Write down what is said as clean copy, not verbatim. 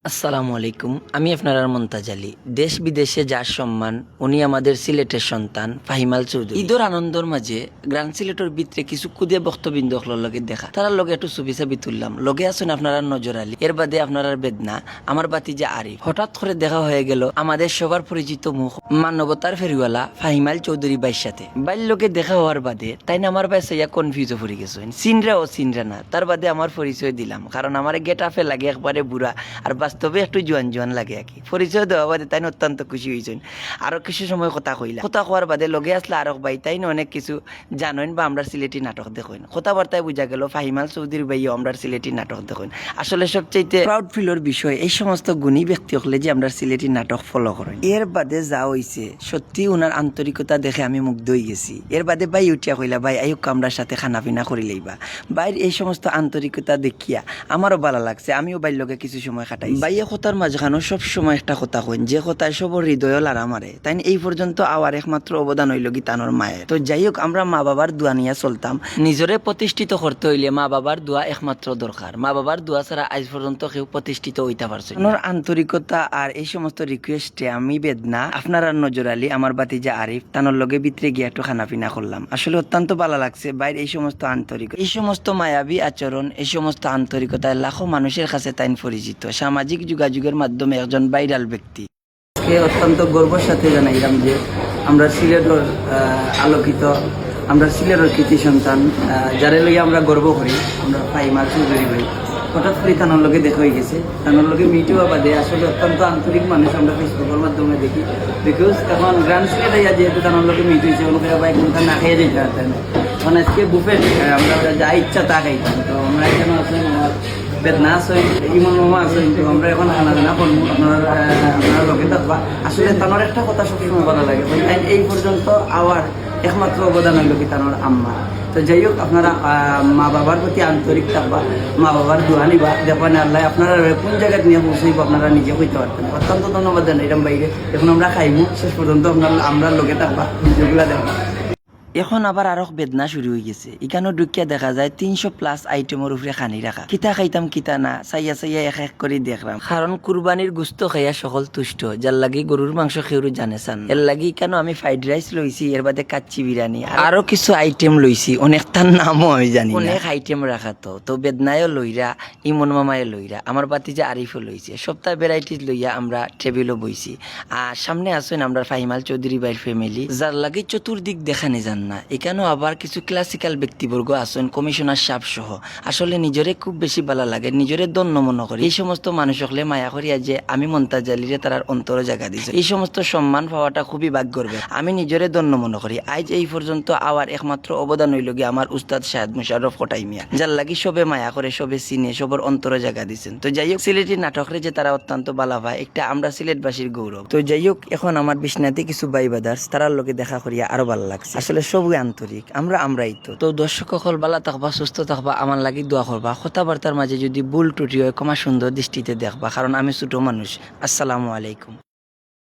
আসসালামু আলাইকুম। আমি আপনার মন্তাজ আলী। দেশ বিদেশে যার সম্মান, উনি আমাদের সিলেটের সন্তান ফাহিমাল চৌধুরী। ঈদর আনন্দর মাঝে গ্রান্ড সিলেটের ভিতরে কিছু কুদিয়া বক্তবিন্দু লগে দেখা তার লগে একটু ছবি ছবি তুললাম। লগে আছেন আপনার নজর আলী, এর বাদে আপনার বেদনা, আমার বাতিজা আরিফ। হঠাৎ করে দেখা হয়ে গেল আমাদের সবার পরিচিত মুখ মানবতার ফেরিওয়ালা ফাহিমাল চৌধুরী বাইর সাথে। বাইর লোকে দেখা হওয়ার বাদে তাই না আমার বাইসে কনফিউজ হয়ে গেছেন, সিনরা ও সিনরা না। তার বাদে আমার পরিচয় দিলাম, কারণ আমার গেট আপে লাগে একবারে বুড়া, আর বাস্তবে একটু জোয়ান জোয়ান লাগে আর কি। পরিচয় দেওয়া বাদে তাই অত্যন্ত খুশি হয়েছেন। আরো কিছু সময় কথা কইলা, কথা কওয়ার বাদে লগে আসলে আরক ভাই তাই অনেক কিছু জানেন বা আমরা সিলেটি নাটক দেখেন। কথাবার্তায় বোঝা গেল ফাহিমাল চৌধুরী ভাইও আমরা সিলেটি নাটক দেখেন। আসলে সবচাইতে প্রাউড ফিলের বিষয় এই সমস্ত গুণী ব্যক্তি হলে যে আমরা সিলেটি নাটক ফলো করেন। এর বাদে যা হয়েছে সত্যি ওনার আন্তরিকতা দেখে আমি মুগ্ধ হয়ে গেছি। এর বাদে ভাই উঠিয়া কইলা, ভাই আয়ুক আমরার সাথে খানা পিনা করি লইবা। ভাইয়ের এই সমস্ত আন্তরিকতা দেখিয়া আমারও ভালো লাগছে, আমিও ভাইয়ের লগে কিছু সময় কাটাই। ভাইয়া কথার মাঝখানেও সব সময় একটা কথা কইন, যে কথায় সবর হৃদয় লারা মারে। তাই এই পর্যন্ত আওয়ার একমাত্র অবদান হইল গীতানোর মায়ের। তো যাই হোক, আমরা মা বাবার দোয়া নিয়ে চলতাম। নিজরে প্রতিষ্ঠিত করতে হইলে মা বাবার দোয়া একমাত্র দরকার। মা বাবার দোয়া ছাড়া আজ পর্যন্ত কেউ প্রতিষ্ঠিত হইতে পারছে না। আন্তরিকতা আর এই সমস্ত রিকোয়েস্টে আমি বেদনা, আপনার নজর আলী, আমার বাতিজা আরিফ তানোর লগে ভিতরে গিয়ে একটু খানা পিনা করলাম। আসলে অত্যন্ত ভালো লাগছে বাইরে এই সমস্ত আন্তরিকতা, এই সমস্ত মায়াবী আচরণ, এই সমস্ত আন্তরিকতায় লাখো মানুষের কাছে তাই পরিচিত। সামাজিক যোগাযোগের মাধ্যমে একজন ভাইরাল ব্যক্তি। অত্যন্ত গর্বের সাথে জানাইলাম যে আমরা সিলেটের আলোকিত, আমরা সিলেটের কৃতি সন্তান, যারে লইয়া আমরা গর্ব করি, আমরা ফাহিমাল চৌধুরী ভাই। হঠাৎ করে তানোর লগে দেখা হয়ে গেছে। তানোর লগে মিট হওয়া বাদে আসলে অত্যন্ত আন্তরিক মানুষ আমরা ফেসবুকের মাধ্যমে দেখি। বিকজ এখন গ্রান্ড সিলেট আইয়া যেহেতু তানোর লগে মিট হয়েছে, ওনাকে ভাই কোনটা না খেয়ে যেতে পারতেন। এখন আজকে বুফেট আমরা যা ইচ্ছা তা খাইতাম। তো আমরা এখানে আছেন আমার বেদনা আছে, ইমন মামা আছে। তো আমরা এখন খানা দানা করবো, আপনার লগে থাকবা। আসলে তানোর একটা কথা সবসময় ভালো লাগে, এই পর্যন্ত আওয়ার একমাত্র অবদান হইল কি তানোর আম্মা। তো যাই হোক, আপনারা মা বাবার প্রতি আন্তরিক থাকবা, মা বাবার দোয়া নিবা, দেখবেন আল্লাহ আপনারা কোন জায়গায় নিয়ে পৌঁছাইব আপনারা নিজে হইতে পারতেন। অত্যন্ত ধন্যবাদ জানাই এরম বাইরে। এখন আমরা খাইবো, শেষ পর্যন্ত আমরা লগে থাকবা, ভিডিওগুলা দেখবা। এখন আবার আরো বেদনা শুরু হয়ে গেছে। এখানেও ঢুকিয়া দেখা যায় 300+ আইটেমের উপরে খানি রাখা। কিতা খাইতাম কিতা না চাইয়া চাইয়া এক এক করে দেখলাম, কারণ কুরবানির গুস্ত খাইয়া সকল তুষ্ট, যার লাগি গরুর মাংস খেউরু জানে চান। এর লাগি কেন আমি ফ্রাইড রাইস লইছি, এর বাদে কাচ্চি বিরিয়ানি, আরো কিছু আইটেম লইছি, অনেকটার নামও আমি জানি, অনেক আইটেম রাখা। তো বেদনায়ও লইরা, ইমন মামায় লইরা, আমার বাতিজা আরিফও লইছে। সপ্তাহ ভ্যারাইটিস লইয়া আমরা টেবিলও বইছি। আর সামনে আসেন আমরা ফাহিমাল চৌধুরী ভাইয়ের ফ্যামিলি, যার লাগি চতুর্দিক দেখানি যান না। এখানেও আবার কিছু ক্লাসিক্যাল ব্যক্তিবর্গ আছেন, কমিশনার সাহেব সহ। আসলে নিজরে খুব বেশি ভালো লাগে, নিজরে দন্য মনে করি। এই সমস্ত মানুষ হলে মায়া করিয়া যে আমি মন্তাজ আলীরে তার অন্তরে জায়গা দিয়েছে। এই সমস্ত সম্মান পাওয়াটা খুবই ভাগ্যের। আমি নিজরে দন্য মনে করি। আজ এই পর্যন্ত আওয়ার একমাত্র অবদান হইল গিয়ে আমার উস্তাদ শাহেদ মুশাররফ কোটাই মিয়া, যার লাগি সবে মায়া করে, সবে চিনে, সবার অন্তরে জায়গা দিচ্ছেন। তো যাই হোক, সিলেটি নাটকরে যে তারা অত্যন্ত ভালো পায়, একটা আমরা সিলেটবাসীর গৌরব। তো যাই হোক, এখন আমার বিছনাতে কিছু ভাই ব্রাদার্স তারার লোকে দেখা করিয়া আরো ভালো লাগছে। আসলে সবই আন্তরিক, আমরাই তো দর্শক সকল ভালো থাকবা, সুস্থ থাকবা, আমার লাগি দোয়া করবা। কথাবার্তার মাঝে যদি ভুল ত্রুটি হয় ক্ষমা সুন্দর দৃষ্টিতে দেখবা, কারণ আমি ছোট মানুষ। আসসালামু আলাইকুম।